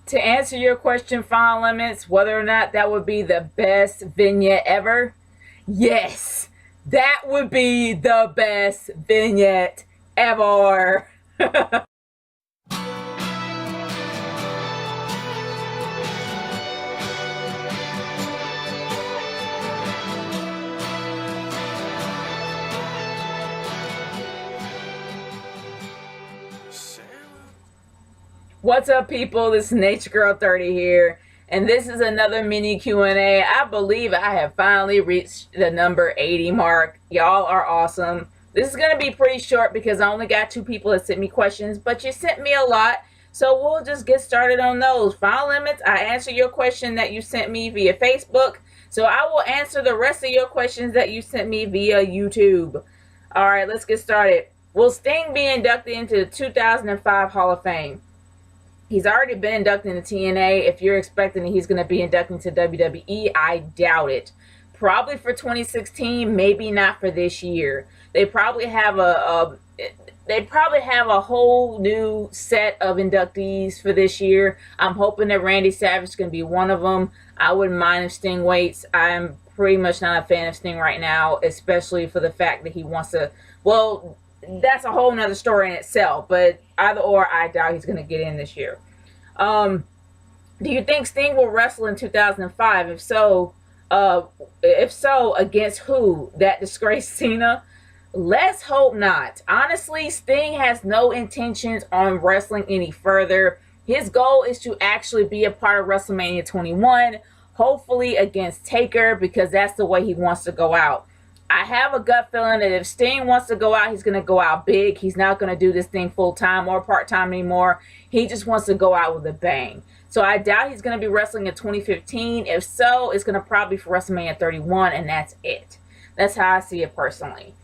To answer your question, Final Limits, whether or not that would be the best vignette ever, yes, that would be the best vignette ever. What's up, people? This is Nature Girl 30 here, and this is another mini Q&A. I believe I have finally reached the number 80 mark. Y'all are awesome. This is going to be pretty short because I only got 2 people that sent me questions, but you sent me a lot, so we'll just get started on those. Final Limits, I answered your question that you sent me via Facebook, so I will answer the rest of your questions that you sent me via YouTube. Alright, let's get started. Will Sting be inducted into the 2005 Hall of Fame? He's already been inducted into TNA. If you're expecting that he's going to be inducted into WWE, I doubt it. Probably for 2016, maybe not for this year. They probably have a whole new set of inductees for this year. I'm hoping that Randy Savage is going to be one of them. I wouldn't mind if Sting waits. I'm pretty much not a fan of Sting right now, especially for the fact that he wants to, well, that's a whole nother story in itself, but either or, I doubt he's going to get in this year. Do you think Sting will wrestle in 2005? If so, against who? That disgraced Cena? Let's hope not. Honestly, Sting has no intentions on wrestling any further. His goal is to actually be a part of WrestleMania 21, hopefully against Taker, because that's the way he wants to go out. I have a gut feeling that if Sting wants to go out, he's going to go out big. He's not going to do this thing full-time or part-time anymore. He just wants to go out with a bang. So I doubt he's going to be wrestling in 2015. If so, it's going to probably be for WrestleMania 31, and that's it. That's how I see it personally.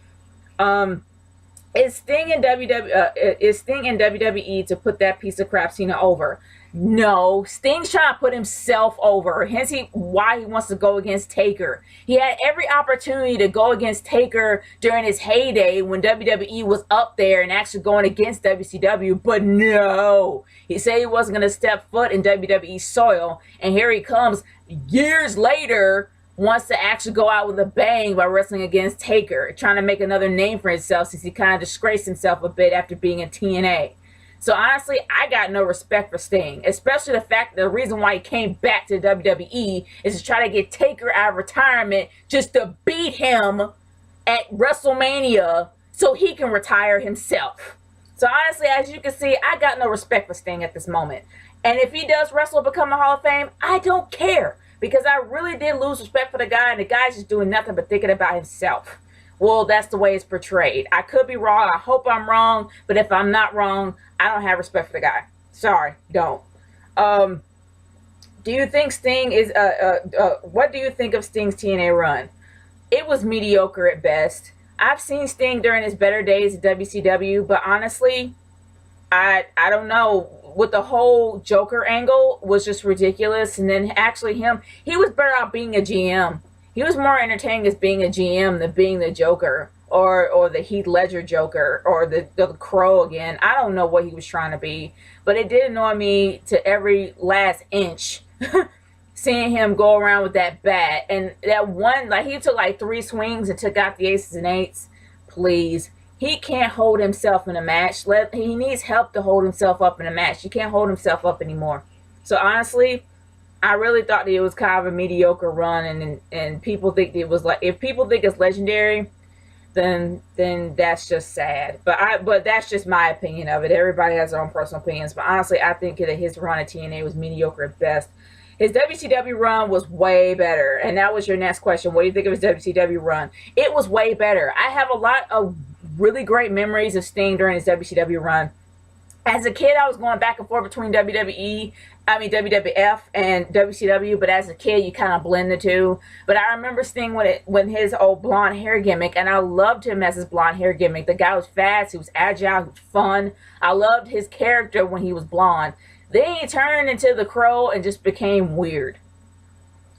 Is Sting in WWE to put that piece of crap Cena over? No, Sting's trying to put himself over. Hence why he wants to go against Taker. He had every opportunity to go against Taker during his heyday when WWE was up there and actually going against WCW, but no. He said he wasn't going to step foot in WWE soil, and here he comes years later, wants to actually go out with a bang by wrestling against Taker, trying to make another name for himself since he kind of disgraced himself a bit after being in TNA. So honestly, I got no respect for Sting, especially the fact that the reason why he came back to WWE is to try to get Taker out of retirement just to beat him at WrestleMania so he can retire himself. So honestly, as you can see, I got no respect for Sting at this moment. And if he does wrestle and become a Hall of Fame, I don't care, because I really did lose respect for the guy, and the guy's just doing nothing but thinking about himself. Well, that's the way it's portrayed. I could be wrong. I hope I'm wrong. But if I'm not wrong, I don't have respect for the guy. Sorry, don't. Do you think Sting is... what do you think of Sting's TNA run? It was mediocre at best. I've seen Sting during his better days at WCW, but honestly, I don't know. With the whole Joker angle was just ridiculous. And then actually he was better out being a GM. He was more entertaining as being a GM than being the Joker or the Heath Ledger Joker or the Crow again. I don't know what he was trying to be, but it did annoy me to every last inch seeing him go around with that bat. And that one, like, he took like 3 swings and took out the aces and eights. Please. He can't hold himself in a match. He needs help to hold himself up in a match. He can't hold himself up anymore. So honestly, I really thought that it was kind of a mediocre run, and people think it was like, if people think it's legendary, then that's just sad. But that's just my opinion of it. Everybody has their own personal opinions. But honestly, I think that his run at TNA was mediocre at best. His WCW run was way better. And that was your next question. What do you think of his WCW run? It was way better. I have a lot of really great memories of Sting during his WCW run. As a kid, I was going back and forth between WWF and WCW, but as a kid, you kind of blend the two. But I remember Sting when his old blonde hair gimmick, and I loved him as his blonde hair gimmick. The guy was fast, he was agile, he was fun. I loved his character when he was blonde. Then he turned into the Crow and just became weird.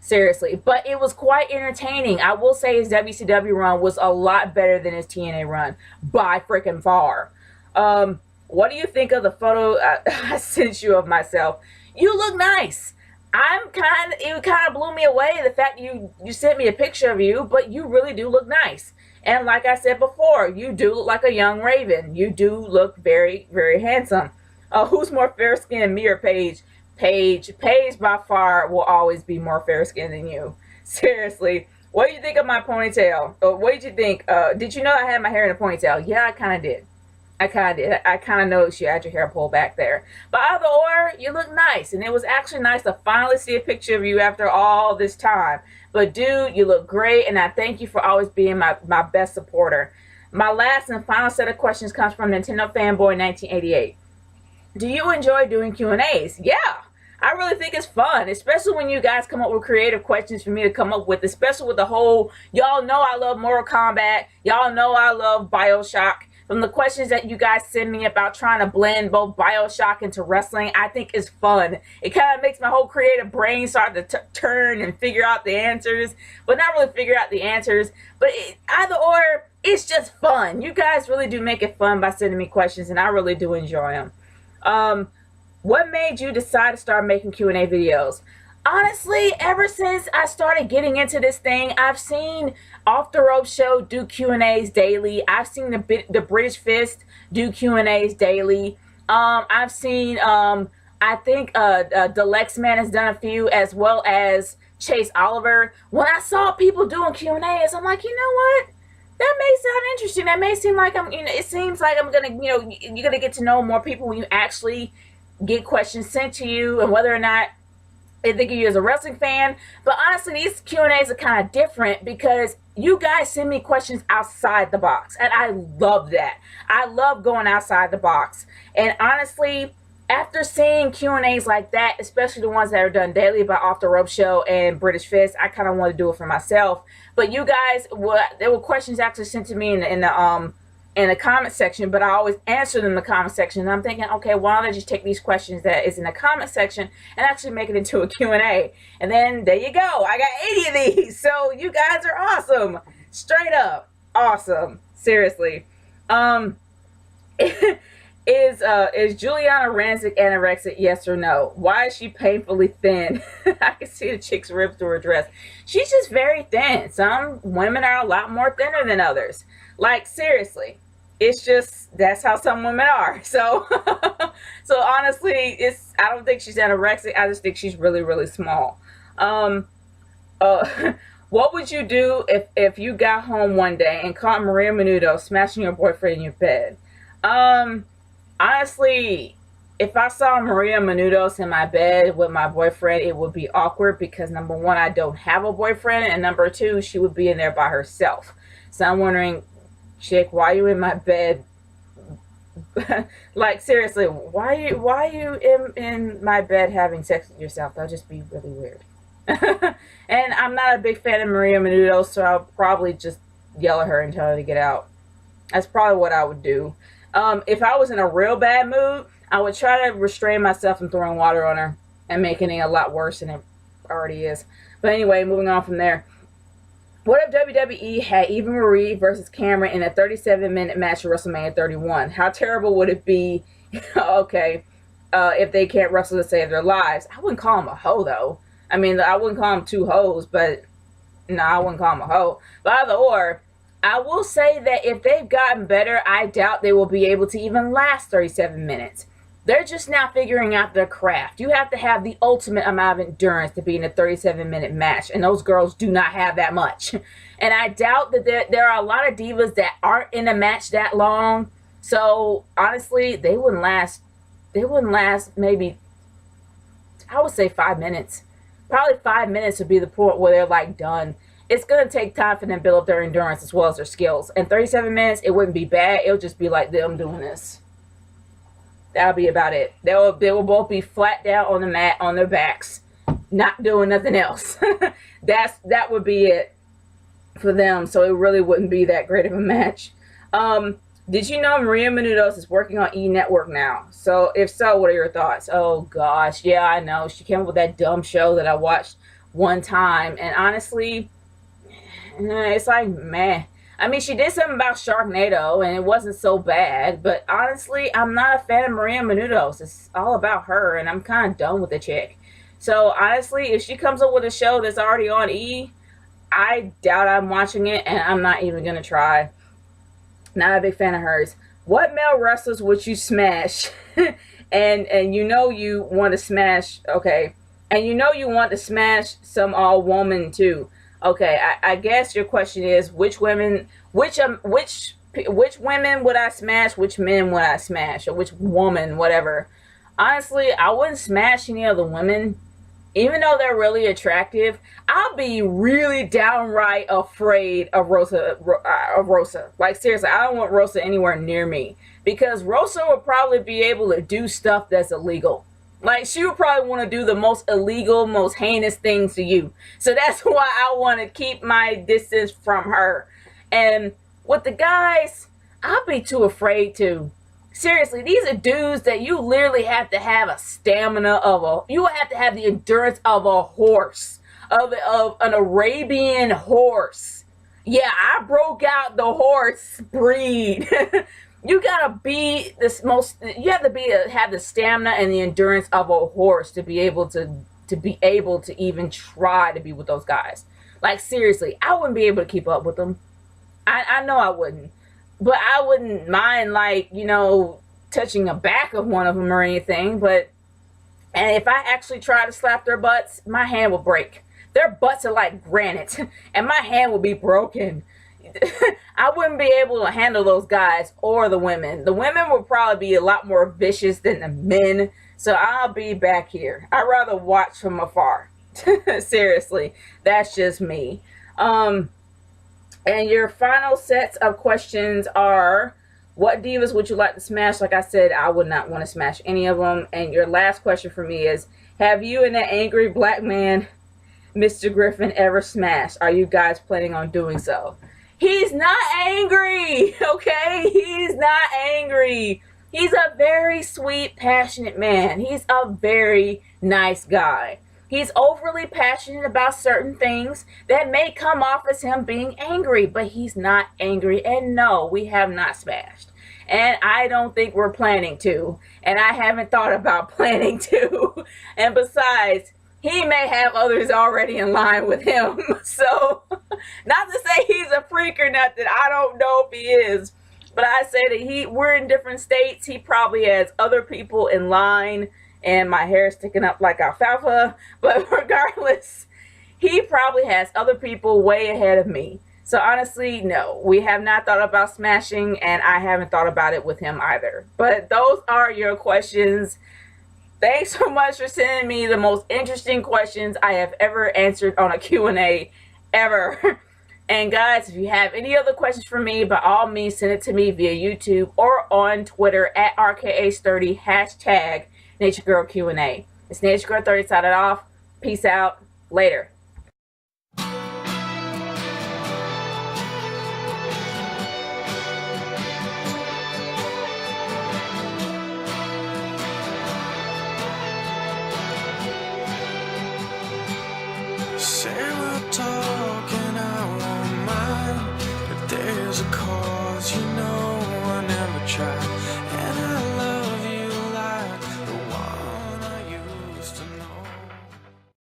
Seriously. But it was quite entertaining. I will say his WCW run was a lot better than his TNA run. By freaking far. What do you think of the photo I sent you of myself? You look nice. It kind of blew me away the fact you sent me a picture of you, but you really do look nice. And like I said before, you do look like a young raven. You do look very, very handsome. Who's more fair skinned, me or Paige? Paige by far will always be more fair skinned than you. Seriously. What do you think of my ponytail? What did you think? Did you know I had my hair in a ponytail? Yeah, I kind of did. I kind of did. I kind of noticed you had your hair pulled back there. But either or, you look nice. And it was actually nice to finally see a picture of you after all this time. But dude, you look great. And I thank you for always being my best supporter. My last and final set of questions comes from Nintendo Fanboy 1988. Do you enjoy doing Q&As? Yeah. I really think it's fun, especially when you guys come up with creative questions for me to come up with, especially with the whole, y'all know I love Mortal Kombat. Y'all know I love BioShock. From the questions that you guys send me about trying to blend both BioShock into wrestling, I think is fun. It kind of makes my whole creative brain start to turn and figure out the answers. But not really figure out the answers. But either or, it's just fun. You guys really do make it fun by sending me questions, and I really do enjoy them. What made you decide to start making Q&A videos? Honestly, ever since I started getting into this thing, I've seen Off the Rope Show do Q&As daily. I've seen the British Fist do Q&As daily. I've seen, I think Deluxe Man has done a few, as well as Chase Oliver. When I saw people doing Q&As, I'm like, you know what? That may sound interesting. That may seem like it seems like I'm gonna, you're gonna get to know more people when you actually get questions sent to you, and whether or not they think of you as a wrestling fan. But honestly, these Q&As are kind of different because you guys send me questions outside the box, and I love that. I love going outside the box. And honestly, after seeing Q&As like that, especially the ones that are done daily by Off the Rope Show and British Fist, I kind of want to do it for myself. But you guys, there were questions actually sent to me in the comment section, but I always answer them in the comment section. And I'm thinking, okay, why don't I just take these questions that is in the comment section and actually make it into a Q&A? And then there you go. I got 80 of these. So you guys are awesome. Straight up awesome. Seriously. Is Juliana Rancic anorexic? Yes or no? Why is she painfully thin? I can see the chick's ribs through her dress. She's just very thin. Some women are a lot more thinner than others. Like, seriously. It's just, that's how some women are. So, so honestly, I don't think she's anorexic. I just think she's really, really small. What would you do if you got home one day and caught Maria Menounos smashing your boyfriend in your bed? Honestly, if I saw Maria Menounos in my bed with my boyfriend, it would be awkward because, number one, I don't have a boyfriend, and number two, she would be in there by herself. So I'm wondering, chick, why are you in my bed? Like, seriously, why are you in my bed having sex with yourself? That'll just be really weird. And I'm not a big fan of Maria Menounos, so I'll probably just yell at her and tell her to get out. That's probably what I would do. If I was in a real bad mood, I would try to restrain myself from throwing water on her and making it a lot worse than it already is. But anyway, moving on from there. What if WWE had Eva Marie versus Cameron in a 37-minute match at WrestleMania 31? How terrible would it be, okay, if they can't wrestle to save their lives? I wouldn't call them a hoe, though. I mean, I wouldn't call them two hoes, but no, I wouldn't call them a hoe. But either or, I will say that if they've gotten better, I doubt they will be able to even last 37 minutes. They're just now figuring out their craft. You have to have the ultimate amount of endurance to be in a 37-minute match, and those girls do not have that much. And I doubt that there are a lot of divas that aren't in a match that long. So honestly, they wouldn't last. They wouldn't last maybe, I would say, 5 minutes. Probably 5 minutes would be the point where they're like done. It's going to take time for them to build up their endurance as well as their skills. And 37 minutes, it wouldn't be bad. It would just be like them doing this. That'll be about it. They will both be flat down on the mat on their backs, not doing nothing else. That would be it for them. So it really wouldn't be that great of a match. Did you know Maria Menounos is working on E! Network now? So if so, what are your thoughts? Oh gosh, yeah, I know. She came up with that dumb show that I watched one time, and honestly, it's like, meh. I mean, she did something about Sharknado, and it wasn't so bad. But honestly, I'm not a fan of Maria Menounos. It's all about her, and I'm kind of done with the chick. So honestly, if she comes up with a show that's already on E, I doubt I'm watching it, and I'm not even gonna try. Not a big fan of hers. What male wrestlers would you smash? And you know you want to smash. Okay, and you know you want to smash some all woman too. Okay, I guess your question is which women, which women would I smash? Which men would I smash? Or which woman, whatever. Honestly, I wouldn't smash any of the women, even though they're really attractive. I'll be really downright afraid of Rosa. Rosa. Like seriously, I don't want Rosa anywhere near me because Rosa would probably be able to do stuff that's illegal. Like she would probably want to do the most illegal, most heinous things to you. So that's why I want to keep my distance from her. And with the guys, I'll be too afraid to. Seriously, these are dudes that you literally have to have a stamina of a. You have to have the endurance of a horse, of an Arabian horse. Yeah, I broke out the horse breed. You gotta be this most. You have to have the stamina and the endurance of a horse to be able to even try to be with those guys. Like seriously, I wouldn't be able to keep up with them. I know I wouldn't. But I wouldn't mind, like, touching the back of one of them or anything. And if I actually try to slap their butts, my hand will break. Their butts are like granite, and my hand will be broken. I wouldn't be able to handle those guys or the women. The women would probably be a lot more vicious than the men. So I'll be back here. I'd rather watch from afar. Seriously, that's just me. And your final sets of questions are, what divas would you like to smash? Like I said, I would not want to smash any of them. And your last question for me is, have you and that angry black man, Mr. Griffin, ever smashed? Are you guys planning on doing so? He's not angry, okay? He's not angry. He's a very sweet, passionate man. He's a very nice guy. He's overly passionate about certain things that may come off as him being angry, but he's not angry. And no, we have not smashed. And I don't think we're planning to. And I haven't thought about planning to. And besides, he may have others already in line with him. So, not to say he's a freak or nothing. I don't know if he is. But I say that we're in different states. He probably has other people in line. And my hair is sticking up like alfalfa. But regardless, he probably has other people way ahead of me. So honestly, no, we have not thought about smashing, and I haven't thought about it with him either. But those are your questions. Thanks so much for sending me the most interesting questions I have ever answered on a Q&A ever. And guys, if you have any other questions for me, by all means, send it to me via YouTube or on Twitter at RKA30 #NatureGirlQ&A. It's Nature Girl 30 signing off. Peace out. Later.